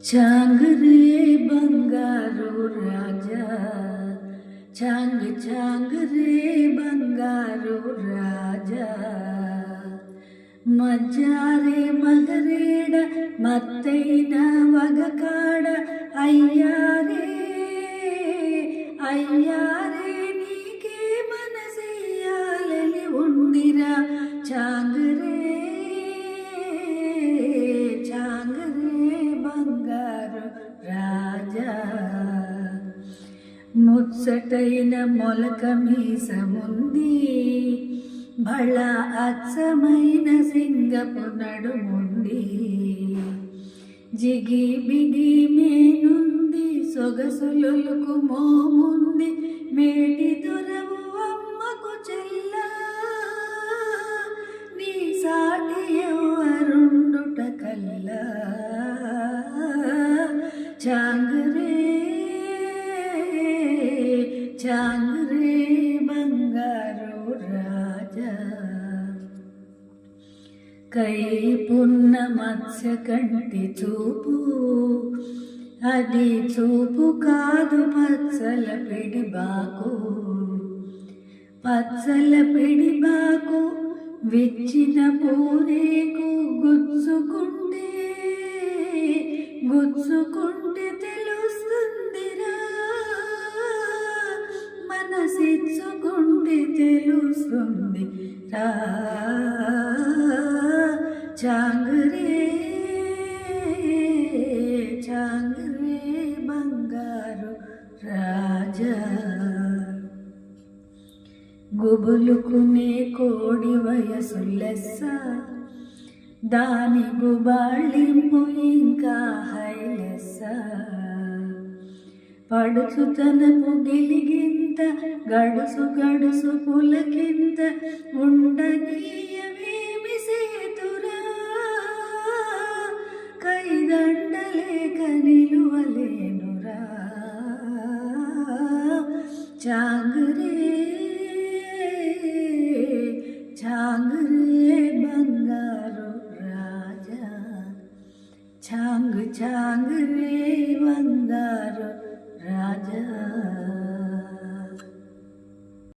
చాంగ్ రే బంగారు రాజా, చాంగ్ చాంగ్ రే బంగారు రాజా, మజ్జారే మగరేడ మత్తైన వగకాడ అయ్యారే అయ్యారే నీకే మనసియాలని ఉందిరా చాంగ్ రే చాంగ్ రే బంగారు రాజా, ముచ్చటైన మొలక మీసముంది, బళ అచ్చమైన సింగపు నడుముంది, జిగి బిగి మేనుంది, సొగసులకు మోముంది, మేటి దొరవు అమ్మకు చెల్ల, నీ సాటి ఎవరుండుట కల్లా చాంగ్ రే చాంగ్ రే బంగారు రాజా, కైపున్న మత్స్య కంటి చూపు, అది చూపు కాదు పచ్చల పిడిబాకు, పచ్చల పిడిబాకు విచ్చిన పూరేకు గుచ్చుకుంటే గుచ్చుకుంటే తెలుస్తుందిరా, మనసిచ్చుకుంటే తెలుస్తుంది రా చాంగ్ రే చాంగ్ రే బంగారు రాజా, గుబులుకునే కోడి వయసు లెస్స, దాని గుబాళింపు ఇంకా హైలెస్స, పడుచుతనపు గిలిగింత గడుసు గడుసు పులకింత ఉండనీయవేమి సేతురా, కైదండలేక నిలువలేనురా చాంగ్ రే చాంగ్ రే బంగారు రాజా, చాంగ్ చాంగ్ రే బంగారు రాజా.